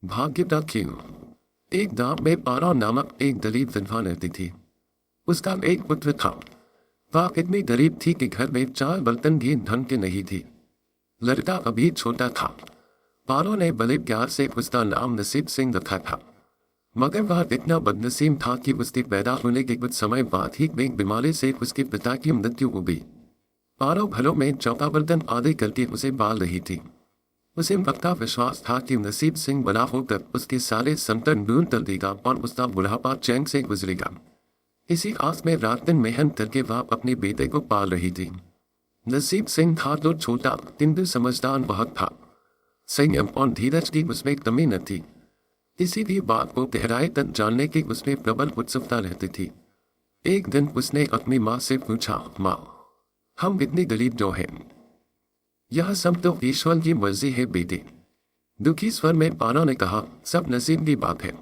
भाग्यदा क्यों। एक गांव में पारो नामक एक दलित विधवा रहती थी। उसका एक पुत्र था। वह इतनी गरीब थी कि घर में 4 बर्तन भी ढंग के नहीं थी। लड़का अभी छोटा था। पारो ने बड़े प्यार से उसका नाम नसीब सिंह रखा था, मगर वह इतना बदनसीब था कि उसके पैदा होने के कुछ समय बाद ही एक बीमारी से उसके पिता की मृत्यु हो गई। पारो घरों में चौका बर्तन आदि करके उसे पाल रही थी। उसे पक्का विश्वास था कि नसीब सिंह बड़ा होकर उसके सारे संकट दूर कर देगा और उसका बुढ़ापा चैन से गुजरेगा। इसी आस में रात दिन मेहनत करके वह अपने बेटे को पाल रही थी। नसीब सिंह था तो छोटा, किंतु समझदार बहुत था। संयम और धीरज की उसमें कमी न थी। किसी भी बात को गहराई तक जानने की उसमें प्रबल उत्सुकता रहती थी। एक दिन उसने अपनी माँ से पूछा, माँ, हम इतनी गरीब जो हैं, यह सब तो ईश्वर की मर्जी है बेटे। दुखी स्वर में पारो ने कहा, सब नसीब की बात है।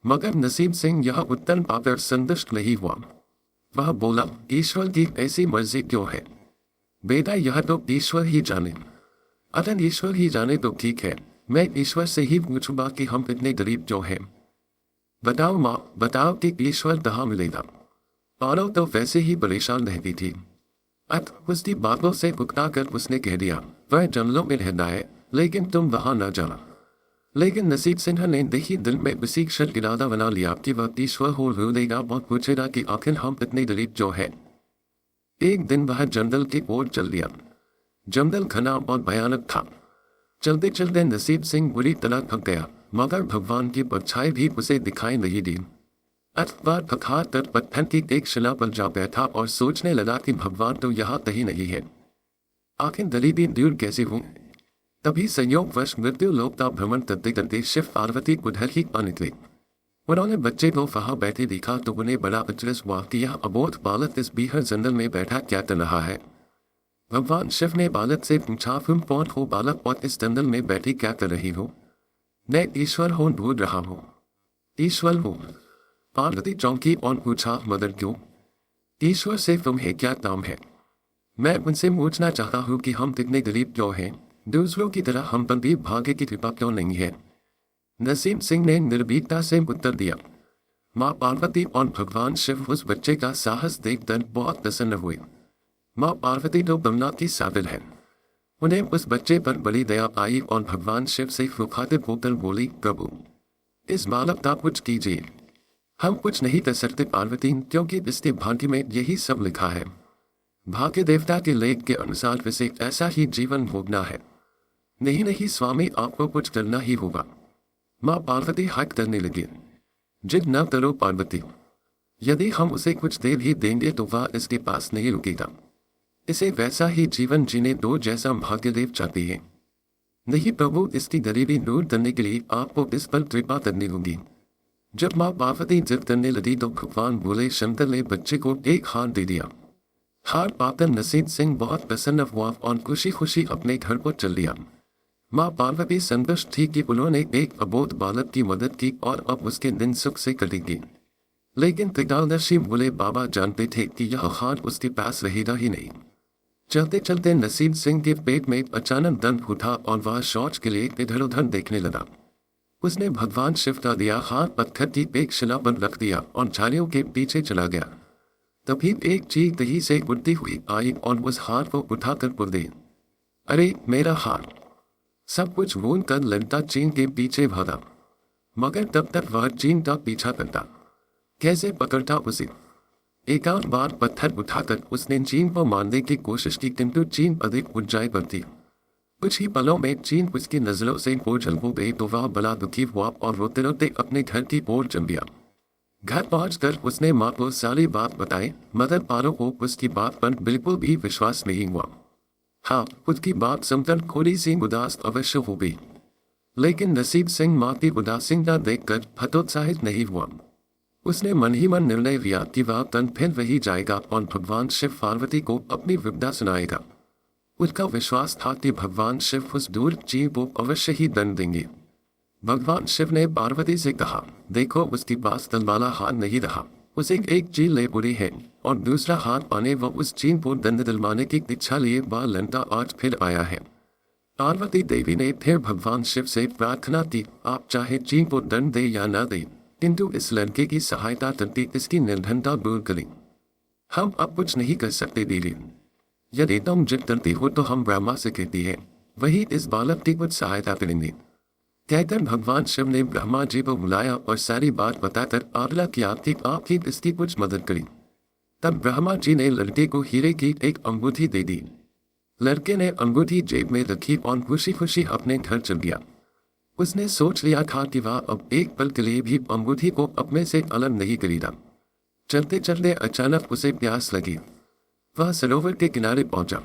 मगर नसीब सिंह यह उत्तर पाकर संतुष्ट नहीं हुआ। वह बोला, ईश्वर की ऐसी मर्जी क्यों है बेटा, यह तो ईश्वर ही जाने। अगर ईश्वर ही जाने तो ठीक है, मैं ईश्वर से ही पूछूंगा कि हम इतने गरीब क्यों हैं। बताओ माँ, बताओ कि ईश्वर कहाँ मिलेगा। पारो तो वैसे ही परेशान रहती थी। उसकी बातों से उकता कर उसने कह दिया, वह जंगलों में रहना है, लेकिन तुम वहां न जाना। लेकिन नसीब सिन्हा ने देखी दिल में उसी क्षण इरादा बना लिया कि वह ईश्वर हो रो देगा और पूछेगा कि आखिर हम इतने गरीब जो है। एक दिन वह जंगल की ओर चल दिया। जंगल घना और भयानक था। चलते चलते नसीब सिंह बुरी तरह थक गया, मगर भगवान की परछाई भी उसे दिखाई नहीं दी। अथवा थका कर पत्थर की एक शिला पर जा बैठा और सोचने लगा कि भगवान तो यहाँ कहीं नहीं है। आखिर गरीबी दूर कैसे हूँ। तभी संयोगवश मृत्यु लोक का भ्रमण करते करते शिव पार्वती उधर ही आ निकले। उन्होंने बच्चे को वहां बैठे देखा तो उन्हें बड़ा अचरज हुआ कि यह अबोध बालक इस बीहर जंगल में बैठा क्या कर रहा है। भगवान शिव ने बालक से पूछा, तुम कौन हो बालक और इस जंगल में बैठी क्या कर रही हो। मैं ईश्वर हूँ, ढूंढ रहा हूँ। ईश्वर हूँ। पार्वती चौंकी और पूछा, मगर क्यों। ईश्वर से तुम्हें क्या काम है। मैं उनसे पूछना चाहता हूँ कि हम कितने गरीब क्यों हैं, दूसरों की तरह हम पर भी भाग्य की कृपा क्यों नहीं है। नसीब सिंह ने निर्भीकता से उत्तर दिया। माँ पार्वती और भगवान शिव उस बच्चे का साहस देखकर बहुत प्रसन्न हुए। माँ पार्वती तो ब्रह्मा की साबिल है। उन्हें उस बच्चे पर बड़ी दया आई और भगवान शिव से मुखातिब होकर बोली, प्रभु इस बालक का कुछ कीजिए। हम कुछ नहीं कर सकते पार्वती, क्योंकि इसके भाग्य में यही सब लिखा है। भाग्य देवता के लेख के अनुसार इसे ऐसा ही जीवन भोगना है। नहीं नहीं स्वामी, आपको कुछ करना ही होगा। माँ पार्वती हक करने लगी। जिद न करो पार्वती, यदि हम उसे कुछ देर ही देंगे तो वह इसके पास नहीं रुकेगा। इसे वैसा ही जीवन जीने दो जैसा भाग्यदेव चाहती है। नहीं प्रभु, इसकी गरीबी दूर करने के लिए आपको इस पर कृपा करनी होगी। जब माँ पार्वती जिद करने लगी तो भगवान बोले, शंकर ने बच्चे को एक हार दे दिया। हार पाकर नसीब सिंह बहुत प्रसन्न हुआ और खुशी खुशी अपने घर को चल दिया। माँ पार्वती संतुष्ट थी कि उन्होंने एक अबोध बालक की मदद की और अब उसके दिन सुख से कटेंगे। लेकिन त्रिकालदर्शी बोले बाबा जानते थे कि यह हार उसके पास रहेगा ही नहीं। चलते चलते नसीब सिंह के पेट में अचानक दर्द उठा और वह शौच के लिए इधर उधर देखने लगा। उसने भगवान शिव का दिया हाथ पत्थर की एक शिला पर रख दिया और झाड़ियों के पीछे चला गया। तभी एक चीख कहीं से उड़ती हुई आई और उस हाथ को उठाकर पुर दे। अरे मेरा हाथ। सब कुछ भूल कर लड़का चीन के पीछे भागा, मगर तब तक वह चीन का पीछा करता। कैसे पकड़ता उसे। एक आध बार पत्थर उठाकर उसने चीन को मारने की कोशिश की, किंतु चीन अधिक ऊंचाई पर थी। कुछ ही पलों में चीन उसकी नजरों से ओझल हो गई तो वह बड़ा दुखी हुआ और रोते रोते अपने घर की ओर चल दिया। घर पहुंचकर उसने माँ को सारी बात बताई, मगर पारो को उसकी बात पर बिल्कुल भी विश्वास नहीं हुआ। हाँ, उसकी बात सुनकर थोड़ी सी उदास अवश्य हो गई, लेकिन नसीब सिंह माँ की उदासीनता देखकर हतोत्साहित नहीं हुआ। उसने मन ही मन निर्णय लिया कि वह तन फिर वही जाएगा और भगवान शिव पार्वती को अपनी विपदा सुनाएगा। उसका विश्वास था कि भगवान शिव उस दूर जीव को अवश्य ही दंड देंगे। भगवान शिव ने पार्वती से कहा, देखो उसके पास तन वाला हाथ नहीं रहा, उसे एक चील ले बुरी है और दूसरा हाथ पाने व उस चीन को दंड दिलवाने की इच्छा लिए वह लंका आज फिर आया है। पार्वती देवी ने फिर भगवान शिव से प्रार्थना की, आप चाहे चीन को दंड दे या न दे, किंतु इस लड़के की सहायता करके इसकी निर्धनता दूर करें। हम अब कुछ नहीं कर सकते देवी। यदि तुम जिद करती हो तो हम ब्रह्मा से कहती है, वही इस बालक की कुछ सहायता करेंगे। कहकर भगवान शिव ने ब्रह्मा जी को बुलाया और सारी बात बताकर आग्रह किया कि आप ही इसकी कुछ मदद करें। तब ब्रह्मा जी ने लड़के को हीरे की एक अंगूठी दे दी। लड़के ने अंगूठी जेब में रखी और खुशी खुशी अपने घर चल गया। उसने सोच लिया था कि वह अब एक पल के लिए भी अंगूठी को अपने से अलग नहीं करेगा। चलते चलते अचानक उसे प्यास लगी। वह सरोवर के किनारे पहुंचा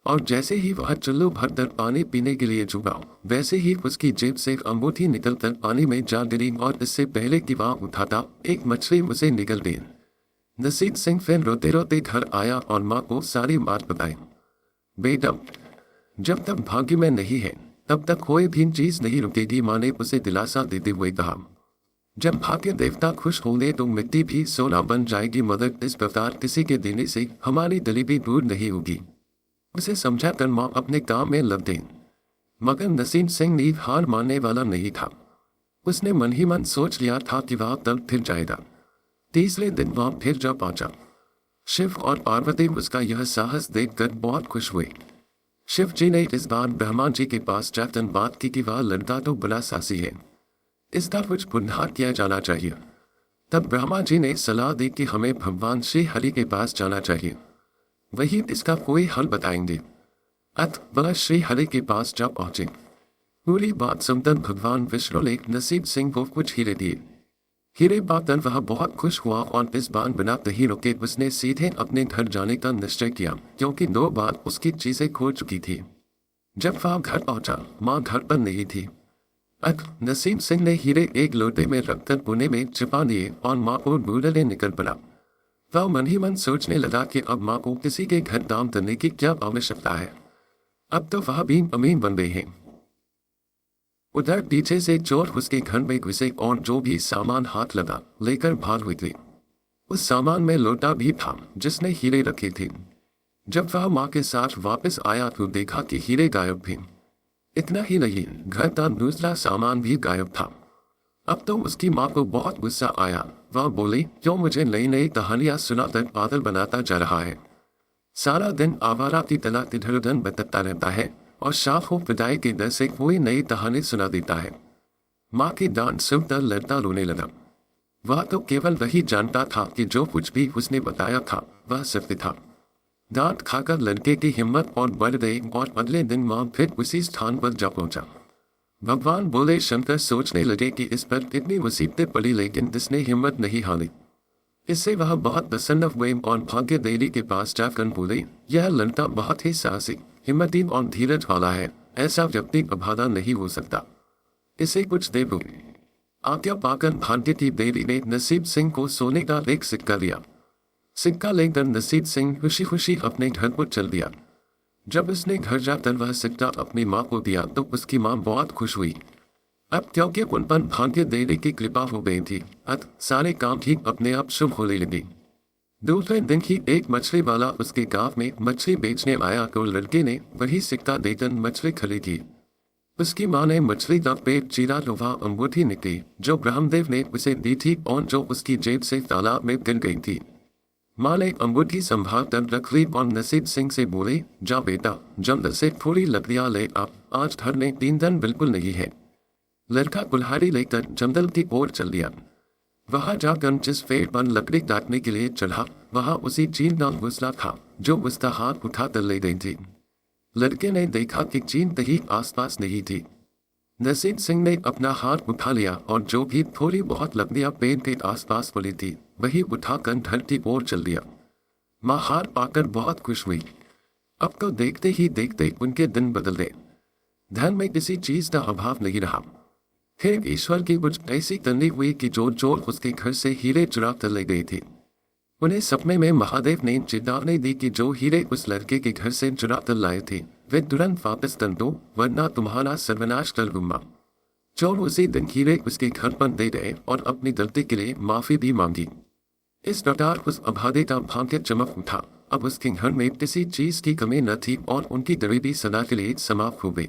और जैसे ही वह चुल्लू भरकर पानी पीने के लिए झुका, वैसे ही उसकी जेब से अंगूठी निकलकर पानी में जा गिरी और इससे पहले कि वह उठाता एक मछली उसे निकल गई। नसीब सिंह फिर रोते रोते घर आया और माँ को सारी बात बताई। बेटा, जब तक भाग्य में नहीं है तब तक कोई भी चीज नहीं रुकेगी, माँ ने उसे दिलासा देते हुए कहा। जब भाग्य देवता खुश होंगे तो मिट्टी भी सोना बन जाएगी, मगर इस प्रकार किसी के देने से हमारी गरीबी दूर नहीं होगी। उसे समझा कर माँ अपने काम में लग गई। मगर नसीब सिंह नींद हार मानने वाला नहीं था। उसने मन ही मन सोच लिया था कि वह तब फिर जाएगा। तीसरे दिन वह फिर जा पहुंचा। शिव और पार्वती उसका यह साहस देखकर बहुत खुश हुए। शिव जी ने इस बार ब्रह्मा जी के पास जाकर बात की कि वह लड़का तो बड़ा साहसी है, इसका कुछ पुनः किया जाना चाहिए। तब ब्रह्मा जी ने सलाह दी कि हमें भगवान श्री हरि के पास जाना चाहिए, वही इसका कोई हल बताएंगे। अत वह श्री हरि के पास जा पहुंचे। पूरी बात सुनकर भगवान विष्णु ने नसीब सिंह को कुछ हीरे दिए। हीरे पाकर वह बहुत खुश हुआ और इस बार बिना कहीं रुके उसने सीधे अपने घर जाने का निश्चय किया, क्योंकि 2 बार उसकी चीजें खो चुकी थी। जब वह घर पहुंचा, माँ घर पर नहीं थी। अत नसीब सिंह ने हीरे एक लोटे में रखकर पुणे में छिपा दिए और माँ को ढूंढने निकल पड़ा। वह मन ही मन सोचने लगा कि अब माँ को किसी के घर काम करने की क्या आवश्यकता है, अब तो वह भी अमीर बन गए हैं। उधर पीछे से चोर उसके घर में घुसे और जो भी सामान हाथ लगा लेकर भाग हुए। उस सामान में लोटा भी था जिसने हीरे रखे थे। जब वह माँ के साथ वापस आया तो देखा कि हीरे गायब थे। इतना ही नहीं, घर का दूसरा सामान भी गायब था। अब तो उसकी माँ को बहुत गुस्सा आया। वह बोली, क्यों मुझे नई नई कहानियां सुनाकर पागल बनाता जा रहा है। सारा दिन आवारा की तरह इधर उधर भटकता रहता है और शाम को विदाई के डर से कोई नई कहानी सुना देता है। माँ की डांट सुनकर लड़का रोने लगा। वह तो केवल वही जानता था कि जो कुछ भी उसने बताया था वह सत्य था। डांट खाकर लड़के की हिम्मत और बढ़ गई और अगले दिन माँ फिर उसी स्थान पर जा पहुंचा। भगवान बोले शंकर सोचने लगे कि इस पर कितनी मुसीबतें पड़ी, लेकिन इसने हिम्मत नहीं हारी। इससे वह बहुत प्रसन्न हुए और भाग्य देवी के पास जाकर बोले, यह लड़का बहुत ही साहसी, हिम्मती और धीरज वाला है, ऐसा व्यक्ति अभागा नहीं हो सकता, इसे कुछ दे दो। आज्ञा पाकर भाग्य की देवी ने नसीब सिंह को सोने का एक सिक्का दिया। सिक्का लेकर नसीब सिंह खुशी खुशी अपने घर को चल दिया। जब उसने घर जाकर वह सिक्का अपनी माँ को दिया तो उसकी माँ बहुत खुश हुई। अब क्योंकि उन पर भाग्य देवी की कृपा हो गई थी, अत सारे काम ही अपने आप शुभ होने लगे। दूसरे दिन ही एक मछली वाला उसके गांव में मछली बेचने आया तो लड़के ने वही सिक्का देकर मछली खरीदी। उसकी माँ ने मछली का पेट चीरा तो वह अंगूठी निकली जो ब्रह्मदेव ने उसे दी थी और जो उसकी जेब से तालाब में गिर गई थी। माँ ने अंगूठी संभाल कर रख ली और नसीब सिंह से बोले, जा बेटा, जल्द से थोड़ी लकड़ियाँ ले आ, आज घर में 3 दिन बिल्कुल नहीं है। लड़का कुल्हाड़ी लेकर जंगल की ओर चल दिया। वहां जाकर जिस पेड़ पर लकड़ी काटने के लिए चढ़ा, वहां उसी चीन का घोंसला था जो उसका हाथ उठा कर ले गई थी। लड़के ने देखा कि चीन कहीं आसपास नहीं थी। नसीब सिंह ने अपना हाथ उठा लिया और जो भी थोड़ी बहुत लकड़ियां पेड़ के आसपास पड़ी थी वही उठाकर घर की ओर चल दिया। माँ हार पाकर बहुत खुश हुई। अब तो देखते ही देखते उनके दिन बदल गए। धन में किसी चीज का अभाव नहीं रहा। फिर ईश्वर की कुछ ऐसी करनी हुई कि जो चोर उसके घर से हीरे चुरा कर ले गए थे, उन्हें सपने में महादेव ने चेतावनी दी कि जो हीरे उस लड़के के घर से चुरा कर लाए थे वे तुरंत वापस कर दो, वरना तुम्हारा सर्वनाश कर दूंगा। चोर उसी दिन हीरे उसके घर पर दे गए और अपनी गलती के लिए माफी भी मांगी। इस प्रकार उस अभागे का भाग्य चमक उठा अब उसके घर में किसी चीज की कमी न थी और उनकी गरीबी सदा के लिए समाप्त हो गई।